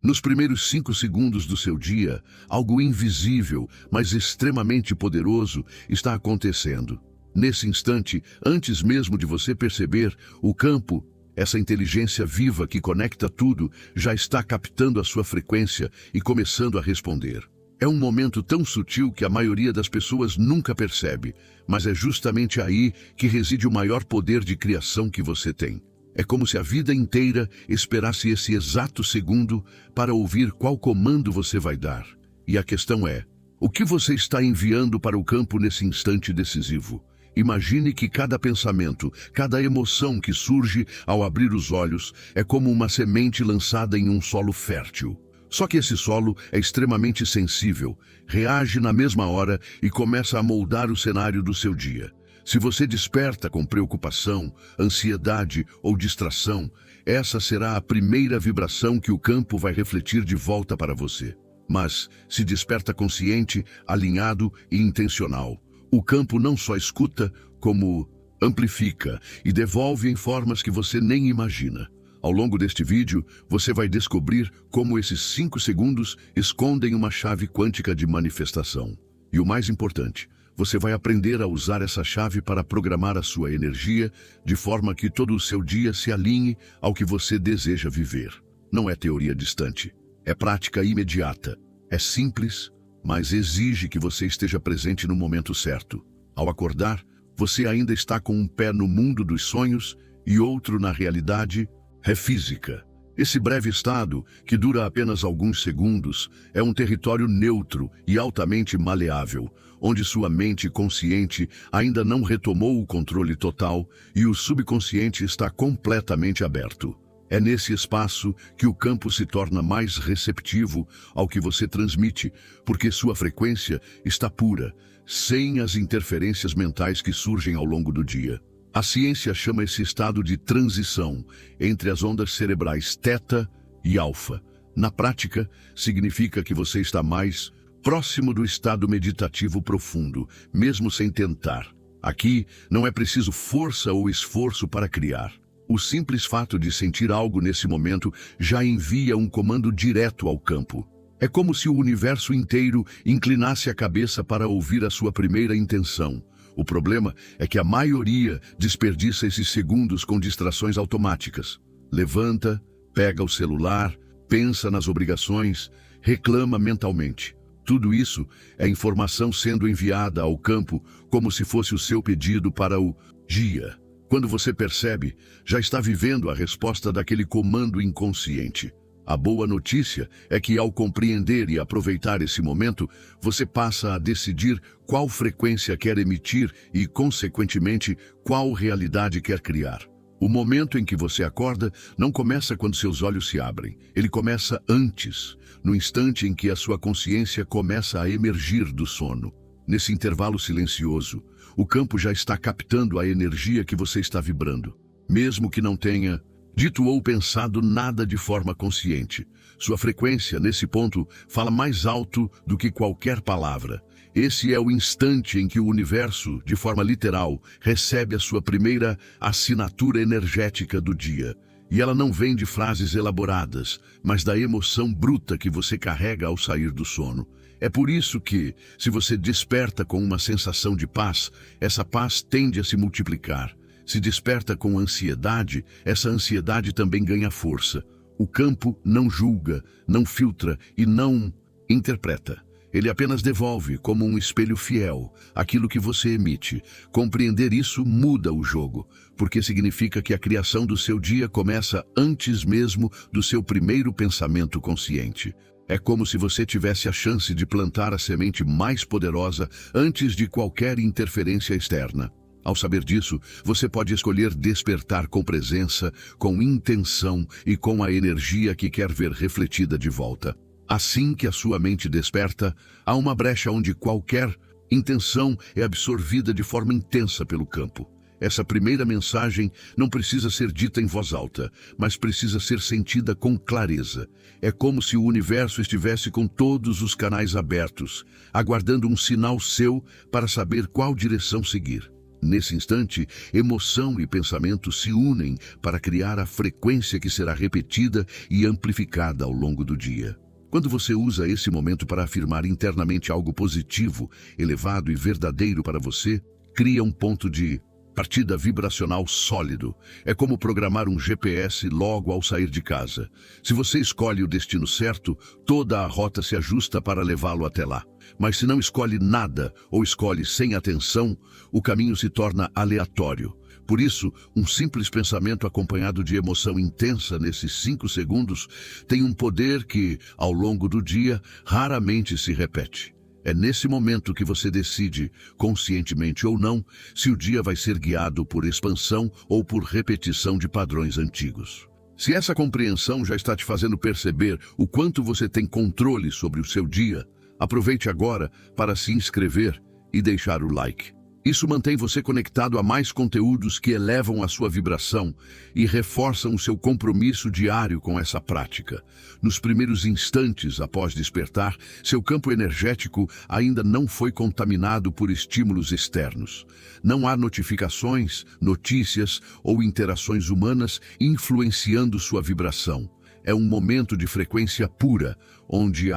Nos primeiros 5 segundos do seu dia, algo invisível, mas extremamente poderoso, está acontecendo. Nesse instante, antes mesmo de você perceber, o campo, essa inteligência viva que conecta tudo, já está captando a sua frequência e começando a responder. É um momento tão sutil que a maioria das pessoas nunca percebe, mas é justamente aí que reside o maior poder de criação que você tem. É como se a vida inteira esperasse esse exato segundo para ouvir qual comando você vai dar. E a questão é, o que você está enviando para o campo nesse instante decisivo? Imagine que cada pensamento, cada emoção que surge ao abrir os olhos é como uma semente lançada em um solo fértil. Só que esse solo é extremamente sensível, reage na mesma hora e começa a moldar o cenário do seu dia. Se você desperta com preocupação, ansiedade ou distração, essa será a primeira vibração que o campo vai refletir de volta para você. Mas, se desperta consciente, alinhado e intencional, o campo não só escuta, como amplifica e devolve em formas que você nem imagina. Ao longo deste vídeo, você vai descobrir como esses 5 segundos escondem uma chave quântica de manifestação. E o mais importante, você vai aprender a usar essa chave para programar a sua energia de forma que todo o seu dia se alinhe ao que você deseja viver. Não é teoria distante, é prática imediata. É simples, mas exige que você esteja presente no momento certo. Ao acordar, você ainda está com um pé no mundo dos sonhos e outro na realidade física. Esse breve estado, que dura apenas alguns segundos, é um território neutro e altamente maleável, onde sua mente consciente ainda não retomou o controle total e o subconsciente está completamente aberto. É nesse espaço que o campo se torna mais receptivo ao que você transmite, porque sua frequência está pura, sem as interferências mentais que surgem ao longo do dia. A ciência chama esse estado de transição entre as ondas cerebrais θ e alfa. Na prática, significa que você está mais próximo do estado meditativo profundo, mesmo sem tentar. Aqui, não é preciso força ou esforço para criar. O simples fato de sentir algo nesse momento já envia um comando direto ao campo. É como se o universo inteiro inclinasse a cabeça para ouvir a sua primeira intenção. O problema é que a maioria desperdiça esses segundos com distrações automáticas. Levanta, pega o celular, pensa nas obrigações, reclama mentalmente. Tudo isso é informação sendo enviada ao campo como se fosse o seu pedido para o dia. Quando você percebe, já está vivendo a resposta daquele comando inconsciente. A boa notícia é que, ao compreender e aproveitar esse momento, você passa a decidir qual frequência quer emitir e, consequentemente, qual realidade quer criar. O momento em que você acorda não começa quando seus olhos se abrem. Ele começa antes, no instante em que a sua consciência começa a emergir do sono. Nesse intervalo silencioso, o campo já está captando a energia que você está vibrando. Mesmo que não tenha dito ou pensado nada de forma consciente, sua frequência, nesse ponto, fala mais alto do que qualquer palavra. Esse é o instante em que o universo, de forma literal, recebe a sua primeira assinatura energética do dia. E ela não vem de frases elaboradas, mas da emoção bruta que você carrega ao sair do sono. É por isso que, se você desperta com uma sensação de paz, essa paz tende a se multiplicar. Se desperta com ansiedade, essa ansiedade também ganha força. O campo não julga, não filtra e não interpreta. Ele apenas devolve, como um espelho fiel, aquilo que você emite. Compreender isso muda o jogo, porque significa que a criação do seu dia começa antes mesmo do seu primeiro pensamento consciente. É como se você tivesse a chance de plantar a semente mais poderosa antes de qualquer interferência externa. Ao saber disso, você pode escolher despertar com presença, com intenção e com a energia que quer ver refletida de volta. Assim que a sua mente desperta, há uma brecha onde qualquer intenção é absorvida de forma intensa pelo campo. Essa primeira mensagem não precisa ser dita em voz alta, mas precisa ser sentida com clareza. É como se o universo estivesse com todos os canais abertos, aguardando um sinal seu para saber qual direção seguir. Nesse instante, emoção e pensamento se unem para criar a frequência que será repetida e amplificada ao longo do dia. Quando você usa esse momento para afirmar internamente algo positivo, elevado e verdadeiro para você, cria um ponto de partida vibracional sólido. É como programar um GPS logo ao sair de casa. Se você escolhe o destino certo, toda a rota se ajusta para levá-lo até lá. Mas se não escolhe nada ou escolhe sem atenção, o caminho se torna aleatório. Por isso, um simples pensamento acompanhado de emoção intensa nesses 5 segundos tem um poder que, ao longo do dia, raramente se repete. É nesse momento que você decide, conscientemente ou não, se o dia vai ser guiado por expansão ou por repetição de padrões antigos. Se essa compreensão já está te fazendo perceber o quanto você tem controle sobre o seu dia, aproveite agora para se inscrever e deixar o like. Isso mantém você conectado a mais conteúdos que elevam a sua vibração e reforçam o seu compromisso diário com essa prática. Nos primeiros instantes após despertar, seu campo energético ainda não foi contaminado por estímulos externos. Não há notificações, notícias ou interações humanas influenciando sua vibração. É um momento de frequência pura, onde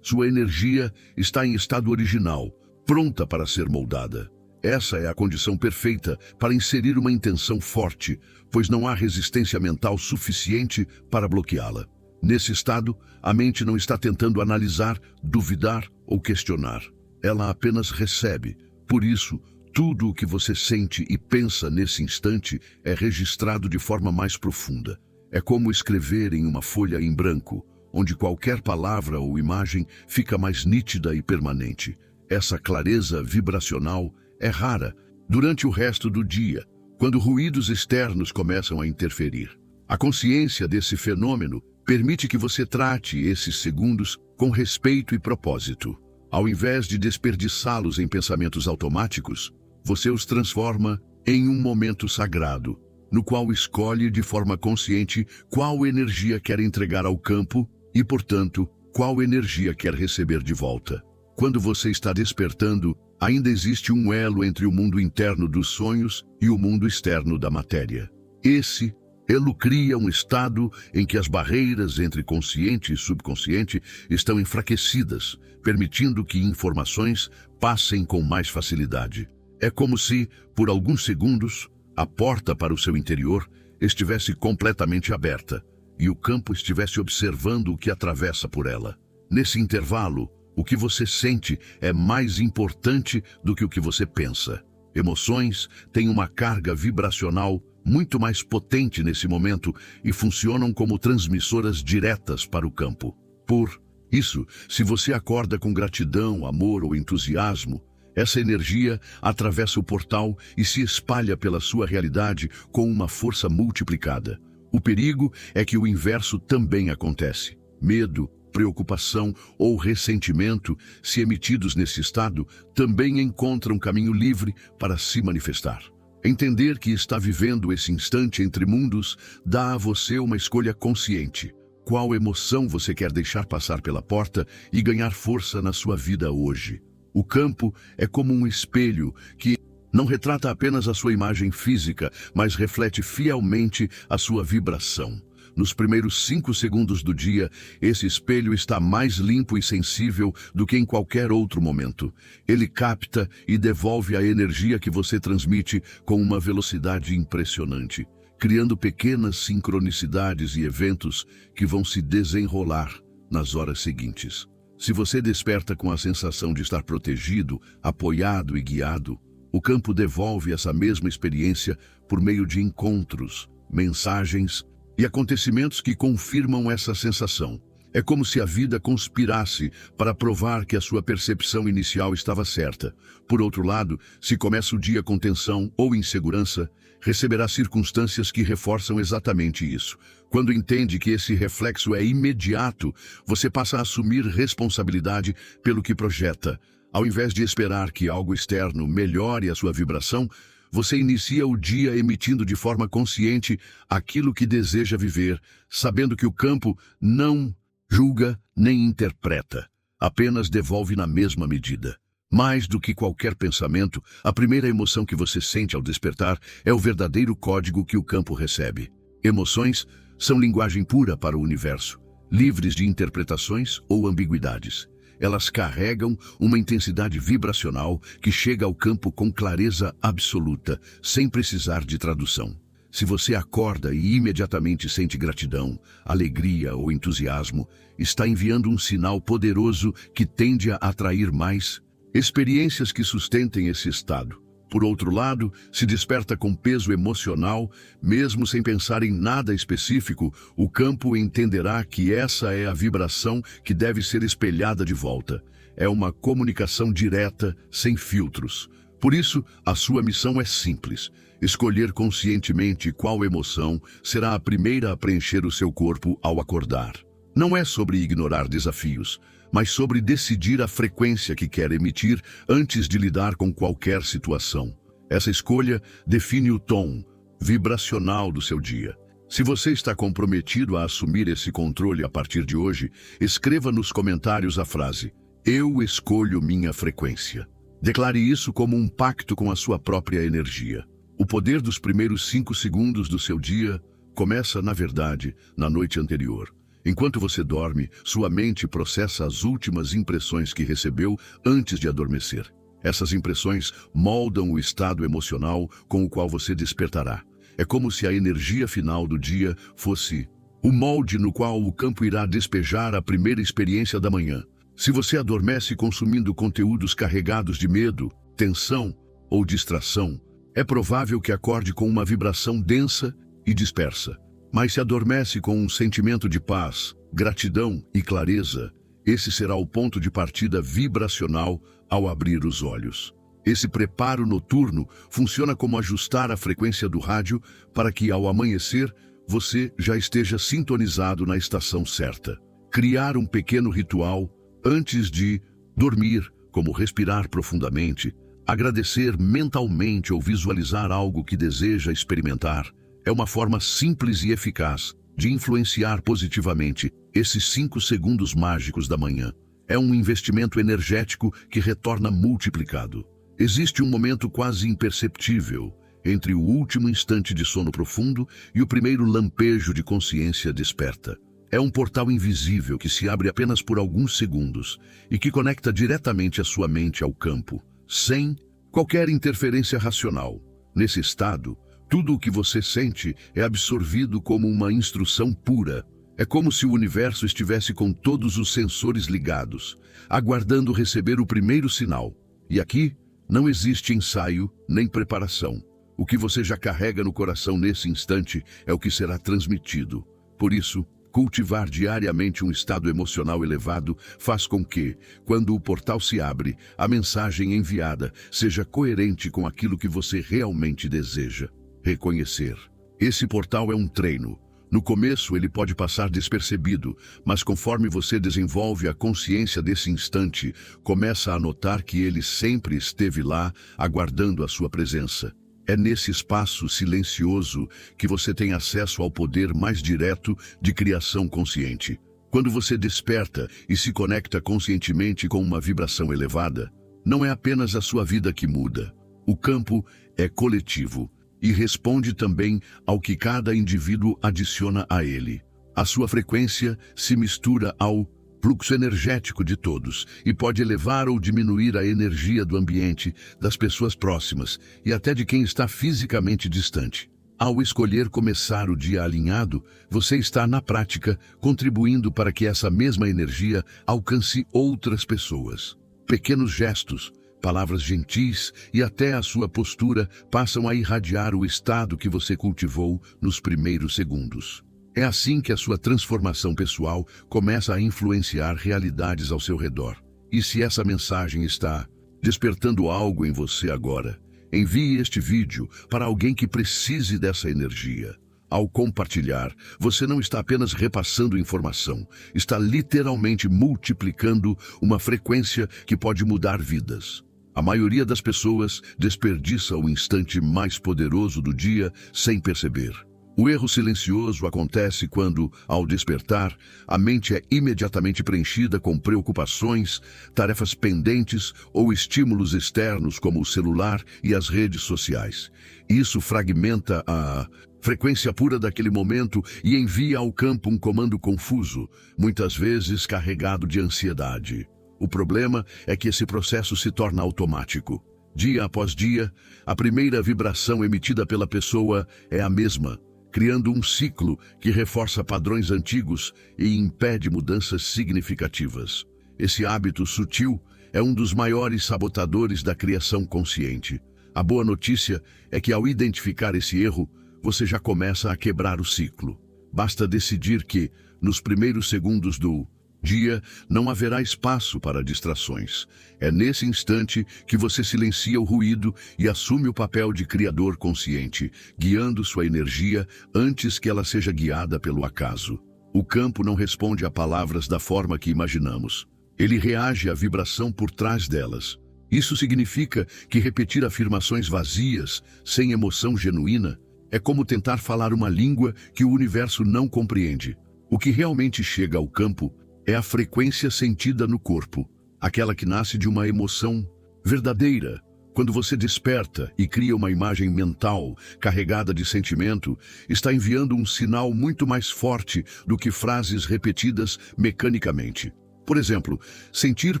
sua energia está em estado original, pronta para ser moldada. Essa é a condição perfeita para inserir uma intenção forte, pois não há resistência mental suficiente para bloqueá-la. Nesse estado, a mente não está tentando analisar, duvidar ou questionar. Ela apenas recebe. Por isso, tudo o que você sente e pensa nesse instante é registrado de forma mais profunda. É como escrever em uma folha em branco, onde qualquer palavra ou imagem fica mais nítida e permanente. Essa clareza vibracional é rara durante o resto do dia, quando ruídos externos começam a interferir. A consciência desse fenômeno permite que você trate esses segundos com respeito e propósito. Ao invés de desperdiçá-los em pensamentos automáticos, você os transforma em um momento sagrado, no qual escolhe de forma consciente qual energia quer entregar ao campo e, portanto, qual energia quer receber de volta. Quando você está despertando, ainda existe um elo entre o mundo interno dos sonhos e o mundo externo da matéria. Esse elo cria um estado em que as barreiras entre consciente e subconsciente estão enfraquecidas, permitindo que informações passem com mais facilidade. É como se, por alguns segundos, a porta para o seu interior estivesse completamente aberta e o campo estivesse observando o que atravessa por ela. Nesse intervalo, o que você sente é mais importante do que o que você pensa. Emoções têm uma carga vibracional muito mais potente nesse momento e funcionam como transmissoras diretas para o campo. Por isso, se você acorda com gratidão, amor ou entusiasmo, essa energia atravessa o portal e se espalha pela sua realidade com uma força multiplicada. O perigo é que o inverso também acontece. Medo, preocupação ou ressentimento, se emitidos nesse estado, também encontram caminho livre para se manifestar. Entender que está vivendo esse instante entre mundos dá a você uma escolha consciente. Qual emoção você quer deixar passar pela porta e ganhar força na sua vida hoje? O campo é como um espelho que não retrata apenas a sua imagem física, mas reflete fielmente a sua vibração. Nos primeiros 5 segundos do dia, esse espelho está mais limpo e sensível do que em qualquer outro momento. Ele capta e devolve a energia que você transmite com uma velocidade impressionante, criando pequenas sincronicidades e eventos que vão se desenrolar nas horas seguintes. Se você desperta com a sensação de estar protegido, apoiado e guiado, o campo devolve essa mesma experiência por meio de encontros, mensagens e acontecimentos que confirmam essa sensação. É como se a vida conspirasse para provar que a sua percepção inicial estava certa. Por outro lado, se começa o dia com tensão ou insegurança, receberá circunstâncias que reforçam exatamente isso. Quando entende que esse reflexo é imediato, você passa a assumir responsabilidade pelo que projeta. Ao invés de esperar que algo externo melhore a sua vibração, você inicia o dia emitindo de forma consciente aquilo que deseja viver, sabendo que o campo não julga nem interpreta, apenas devolve na mesma medida. Mais do que qualquer pensamento, a primeira emoção que você sente ao despertar é o verdadeiro código que o campo recebe. Emoções são linguagem pura para o universo, livres de interpretações ou ambiguidades. Elas carregam uma intensidade vibracional que chega ao campo com clareza absoluta, sem precisar de tradução. Se você acorda e imediatamente sente gratidão, alegria ou entusiasmo, está enviando um sinal poderoso que tende a atrair mais experiências que sustentem esse estado. Por outro lado, se desperta com peso emocional, mesmo sem pensar em nada específico, o campo entenderá que essa é a vibração que deve ser espelhada de volta. É uma comunicação direta, sem filtros. Por isso, a sua missão é simples: escolher conscientemente qual emoção será a primeira a preencher o seu corpo ao acordar. Não é sobre ignorar desafios, mas sobre decidir a frequência que quer emitir antes de lidar com qualquer situação. Essa escolha define o tom vibracional do seu dia. Se você está comprometido a assumir esse controle a partir de hoje, escreva nos comentários a frase: "Eu escolho minha frequência". Declare isso como um pacto com a sua própria energia. O poder dos primeiros 5 segundos do seu dia começa, na verdade, na noite anterior. Enquanto você dorme, sua mente processa as últimas impressões que recebeu antes de adormecer. Essas impressões moldam o estado emocional com o qual você despertará. É como se a energia final do dia fosse o molde no qual o campo irá despejar a primeira experiência da manhã. Se você adormece consumindo conteúdos carregados de medo, tensão ou distração, é provável que acorde com uma vibração densa e dispersa. Mas se adormece com um sentimento de paz, gratidão e clareza, esse será o ponto de partida vibracional ao abrir os olhos. Esse preparo noturno funciona como ajustar a frequência do rádio para que, ao amanhecer, você já esteja sintonizado na estação certa. Criar um pequeno ritual antes de dormir, como respirar profundamente, agradecer mentalmente ou visualizar algo que deseja experimentar, é uma forma simples e eficaz de influenciar positivamente esses 5 segundos mágicos da manhã. É um investimento energético que retorna multiplicado. Existe um momento quase imperceptível entre o último instante de sono profundo e o primeiro lampejo de consciência desperta. É um portal invisível que se abre apenas por alguns segundos e que conecta diretamente a sua mente ao campo, sem qualquer interferência racional. Nesse estado, tudo o que você sente é absorvido como uma instrução pura. É como se o universo estivesse com todos os sensores ligados, aguardando receber o primeiro sinal. E aqui não existe ensaio nem preparação. O que você já carrega no coração nesse instante é o que será transmitido. Por isso, cultivar diariamente um estado emocional elevado faz com que, quando o portal se abre, a mensagem enviada seja coerente com aquilo que você realmente deseja. Reconhecer. Esse portal é um treino. No começo ele pode passar despercebido, mas conforme você desenvolve a consciência desse instante, começa a notar que ele sempre esteve lá, aguardando a sua presença. É nesse espaço silencioso que você tem acesso ao poder mais direto de criação consciente. Quando você desperta e se conecta conscientemente com uma vibração elevada, não é apenas a sua vida que muda. O campo é coletivo e responde também ao que cada indivíduo adiciona a ele. A sua frequência se mistura ao fluxo energético de todos e pode elevar ou diminuir a energia do ambiente, das pessoas próximas e até de quem está fisicamente distante. Ao escolher começar o dia alinhado, você está, na prática, contribuindo para que essa mesma energia alcance outras pessoas. Pequenos gestos, palavras gentis e até a sua postura passam a irradiar o estado que você cultivou nos primeiros segundos. É assim que a sua transformação pessoal começa a influenciar realidades ao seu redor. E se essa mensagem está despertando algo em você agora, envie este vídeo para alguém que precise dessa energia. Ao compartilhar, você não está apenas repassando informação, está literalmente multiplicando uma frequência que pode mudar vidas. A maioria das pessoas desperdiça o instante mais poderoso do dia sem perceber. O erro silencioso acontece quando, ao despertar, a mente é imediatamente preenchida com preocupações, tarefas pendentes ou estímulos externos como o celular e as redes sociais. Isso fragmenta a frequência pura daquele momento e envia ao campo um comando confuso, muitas vezes carregado de ansiedade. O problema é que esse processo se torna automático. Dia após dia, a primeira vibração emitida pela pessoa é a mesma, criando um ciclo que reforça padrões antigos e impede mudanças significativas. Esse hábito sutil é um dos maiores sabotadores da criação consciente. A boa notícia é que, ao identificar esse erro, você já começa a quebrar o ciclo. Basta decidir que, nos primeiros segundos do dia, não haverá espaço para distrações. É nesse instante que você silencia o ruído e assume o papel de criador consciente, guiando sua energia antes que ela seja guiada pelo acaso. O campo não responde a palavras da forma que imaginamos. Ele reage à vibração por trás delas. Isso significa que repetir afirmações vazias, sem emoção genuína, é como tentar falar uma língua que o universo não compreende. O que realmente chega ao campo é a frequência sentida no corpo, aquela que nasce de uma emoção verdadeira. Quando você desperta e cria uma imagem mental carregada de sentimento, está enviando um sinal muito mais forte do que frases repetidas mecanicamente. Por exemplo, sentir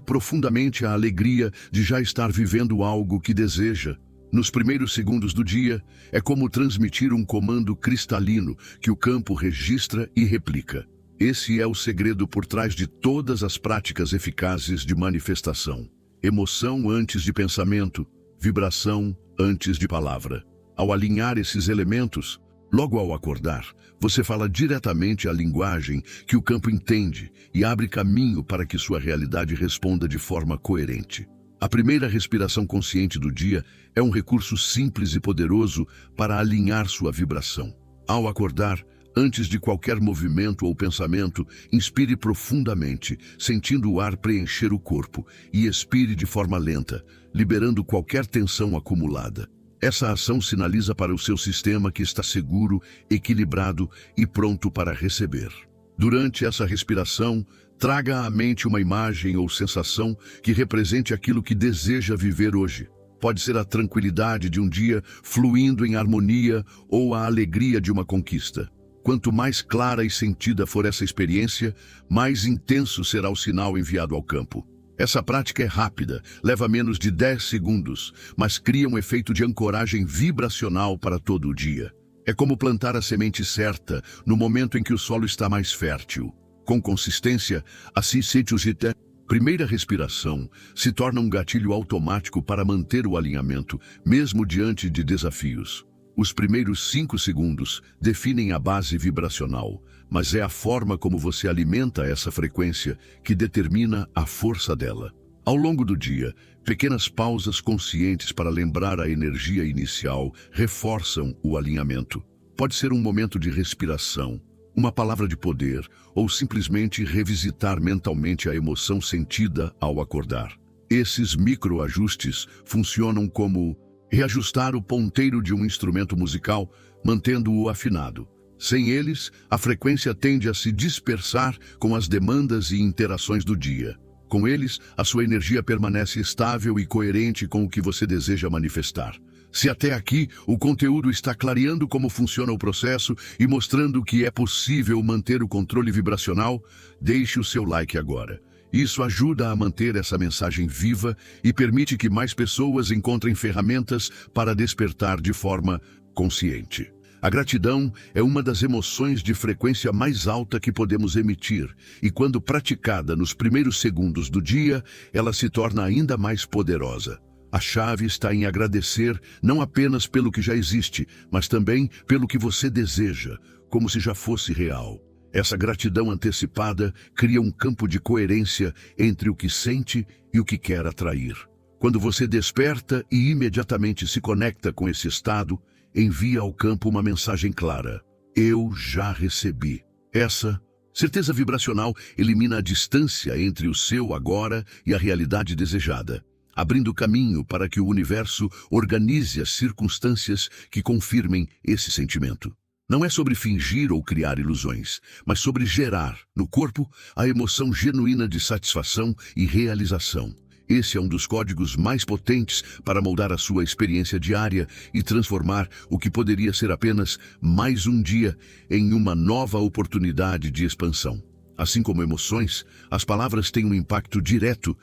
profundamente a alegria de já estar vivendo algo que deseja. Nos primeiros segundos do dia, é como transmitir um comando cristalino que o campo registra e replica. Esse é o segredo por trás de todas as práticas eficazes de manifestação. Emoção antes de pensamento, vibração antes de palavra. Ao alinhar esses elementos, logo ao acordar, você fala diretamente a linguagem que o campo entende e abre caminho para que sua realidade responda de forma coerente. A primeira respiração consciente do dia é um recurso simples e poderoso para alinhar sua vibração. Ao acordar, antes de qualquer movimento ou pensamento, inspire profundamente, sentindo o ar preencher o corpo, e expire de forma lenta, liberando qualquer tensão acumulada. Essa ação sinaliza para o seu sistema que está seguro, equilibrado e pronto para receber. Durante essa respiração, traga à mente uma imagem ou sensação que represente aquilo que deseja viver hoje. Pode ser a tranquilidade de um dia fluindo em harmonia ou a alegria de uma conquista. Quanto mais clara e sentida for essa experiência, mais intenso será o sinal enviado ao campo. Essa prática é rápida, leva menos de 10 segundos, mas cria um efeito de ancoragem vibracional para todo o dia. É como plantar a semente certa no momento em que o solo está mais fértil. Com consistência, assim sente-se. Primeira respiração se torna um gatilho automático para manter o alinhamento, mesmo diante de desafios. Os primeiros 5 segundos definem a base vibracional, mas é a forma como você alimenta essa frequência que determina a força dela. Ao longo do dia, pequenas pausas conscientes para lembrar a energia inicial reforçam o alinhamento. Pode ser um momento de respiração, uma palavra de poder ou simplesmente revisitar mentalmente a emoção sentida ao acordar. Esses microajustes funcionam como reajustar o ponteiro de um instrumento musical, mantendo-o afinado. Sem eles, a frequência tende a se dispersar com as demandas e interações do dia. Com eles, a sua energia permanece estável e coerente com o que você deseja manifestar. Se até aqui o conteúdo está clareando como funciona o processo e mostrando que é possível manter o controle vibracional, deixe o seu like agora. Isso ajuda a manter essa mensagem viva e permite que mais pessoas encontrem ferramentas para despertar de forma consciente. A gratidão é uma das emoções de frequência mais alta que podemos emitir, e quando praticada nos primeiros segundos do dia, ela se torna ainda mais poderosa. A chave está em agradecer não apenas pelo que já existe, mas também pelo que você deseja, como se já fosse real. Essa gratidão antecipada cria um campo de coerência entre o que sente e o que quer atrair. Quando você desperta e imediatamente se conecta com esse estado, envia ao campo uma mensagem clara: eu já recebi. Essa certeza vibracional elimina a distância entre o seu agora e a realidade desejada, abrindo caminho para que o universo organize as circunstâncias que confirmem esse sentimento. Não é sobre fingir ou criar ilusões, mas sobre gerar, no corpo, a emoção genuína de satisfação e realização. Esse é um dos códigos mais potentes para moldar a sua experiência diária e transformar o que poderia ser apenas mais um dia em uma nova oportunidade de expansão. Assim como emoções, as palavras têm um impacto direto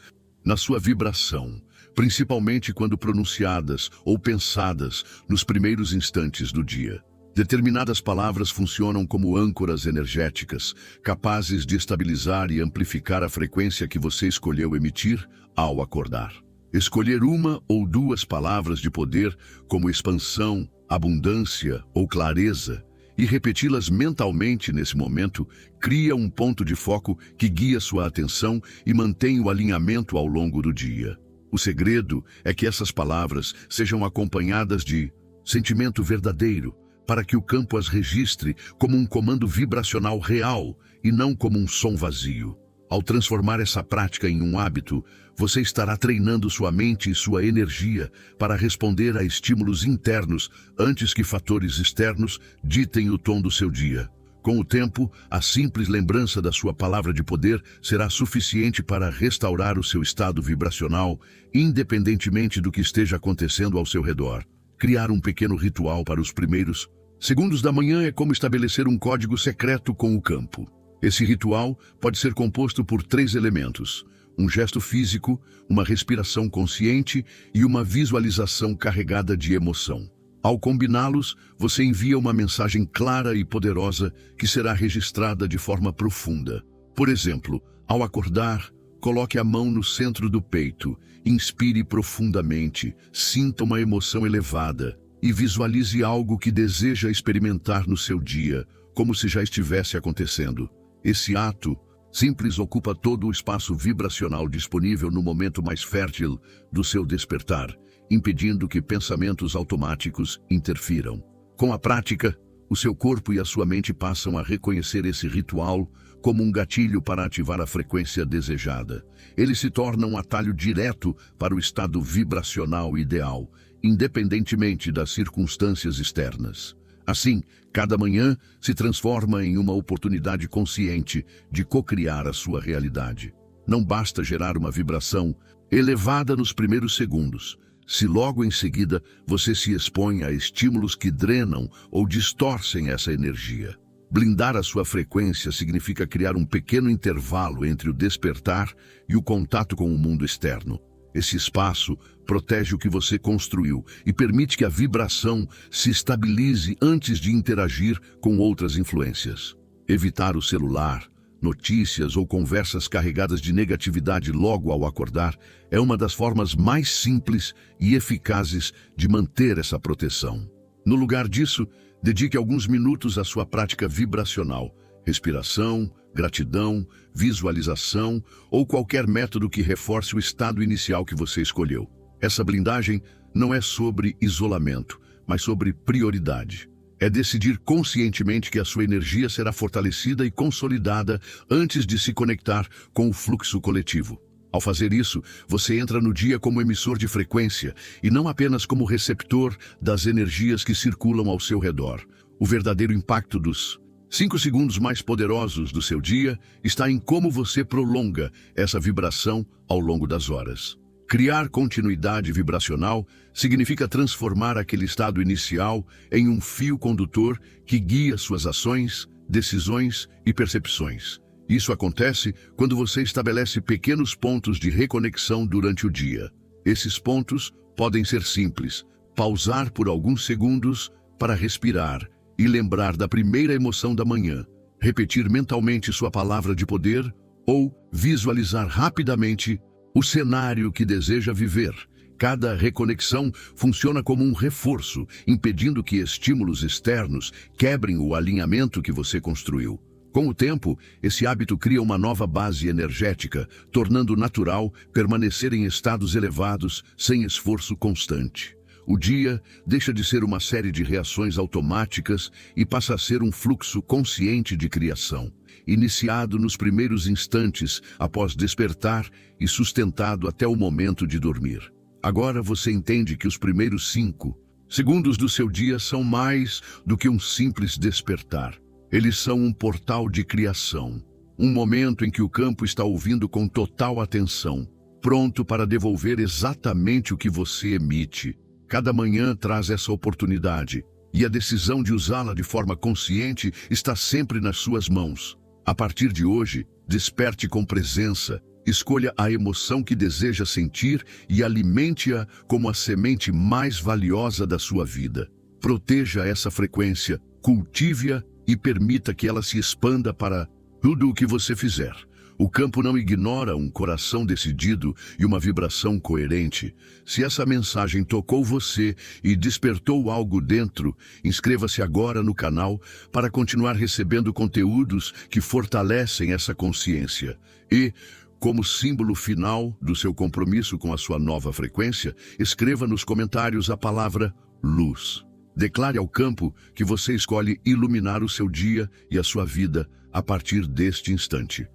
na sua vibração, principalmente quando pronunciadas ou pensadas nos primeiros instantes do dia. Determinadas palavras funcionam como âncoras energéticas, capazes de estabilizar e amplificar a frequência que você escolheu emitir ao acordar. Escolher uma ou duas palavras de poder, como expansão, abundância ou clareza, e repeti-las mentalmente nesse momento, cria um ponto de foco que guia sua atenção e mantém o alinhamento ao longo do dia. O segredo é que essas palavras sejam acompanhadas de sentimento verdadeiro, para que o campo as registre como um comando vibracional real e não como um som vazio. Ao transformar essa prática em um hábito, você estará treinando sua mente e sua energia para responder a estímulos internos antes que fatores externos ditem o tom do seu dia. Com o tempo, a simples lembrança da sua palavra de poder será suficiente para restaurar o seu estado vibracional, independentemente do que esteja acontecendo ao seu redor. Criar um pequeno ritual para os primeiros segundos da manhã é como estabelecer um código secreto com o campo. Esse ritual pode ser composto por 3 elementos: um gesto físico, uma respiração consciente e uma visualização carregada de emoção. Ao combiná-los, você envia uma mensagem clara e poderosa que será registrada de forma profunda. Por exemplo, ao acordar, coloque a mão no centro do peito, inspire profundamente, sinta uma emoção elevada e visualize algo que deseja experimentar no seu dia, como se já estivesse acontecendo. Esse ato simples ocupa todo o espaço vibracional disponível no momento mais fértil do seu despertar, impedindo que pensamentos automáticos interfiram. Com a prática, o seu corpo e a sua mente passam a reconhecer esse ritual como um gatilho para ativar a frequência desejada. Ele se torna um atalho direto para o estado vibracional ideal, independentemente das circunstâncias externas. Assim, cada manhã se transforma em uma oportunidade consciente de cocriar a sua realidade. Não basta gerar uma vibração elevada nos primeiros segundos, se logo em seguida você se expõe a estímulos que drenam ou distorcem essa energia. Blindar a sua frequência significa criar um pequeno intervalo entre o despertar e o contato com o mundo externo. Esse espaço protege o que você construiu e permite que a vibração se estabilize antes de interagir com outras influências. Evitar o celular, notícias ou conversas carregadas de negatividade logo ao acordar é uma das formas mais simples e eficazes de manter essa proteção. No lugar disso, dedique alguns minutos à sua prática vibracional, respiração, gratidão, visualização ou qualquer método que reforce o estado inicial que você escolheu. Essa blindagem não é sobre isolamento, mas sobre prioridade. É decidir conscientemente que a sua energia será fortalecida e consolidada antes de se conectar com o fluxo coletivo. Ao fazer isso, você entra no dia como emissor de frequência e não apenas como receptor das energias que circulam ao seu redor. O verdadeiro impacto dos 5 segundos mais poderosos do seu dia está em como você prolonga essa vibração ao longo das horas. Criar continuidade vibracional significa transformar aquele estado inicial em um fio condutor que guia suas ações, decisões e percepções. Isso acontece quando você estabelece pequenos pontos de reconexão durante o dia. Esses pontos podem ser simples: pausar por alguns segundos para respirar e lembrar da primeira emoção da manhã, repetir mentalmente sua palavra de poder ou visualizar rapidamente o cenário que deseja viver. Cada reconexão funciona como um reforço, impedindo que estímulos externos quebrem o alinhamento que você construiu. Com o tempo, esse hábito cria uma nova base energética, tornando natural permanecer em estados elevados sem esforço constante. O dia deixa de ser uma série de reações automáticas e passa a ser um fluxo consciente de criação, iniciado nos primeiros instantes após despertar e sustentado até o momento de dormir. Agora você entende que os primeiros 5 Segundos do seu dia são mais do que um simples despertar. Eles são um portal de criação. Um momento em que o campo está ouvindo com total atenção, pronto para devolver exatamente o que você emite. Cada manhã traz essa oportunidade, e a decisão de usá-la de forma consciente está sempre nas suas mãos. A partir de hoje, desperte com presença, escolha a emoção que deseja sentir e alimente-a como a semente mais valiosa da sua vida. Proteja essa frequência, cultive-a e permita que ela se expanda para tudo o que você fizer. O campo não ignora um coração decidido e uma vibração coerente. Se essa mensagem tocou você e despertou algo dentro, inscreva-se agora no canal para continuar recebendo conteúdos que fortalecem essa consciência. E, como símbolo final do seu compromisso com a sua nova frequência, escreva nos comentários a palavra luz. Declare ao campo que você escolhe iluminar o seu dia e a sua vida a partir deste instante.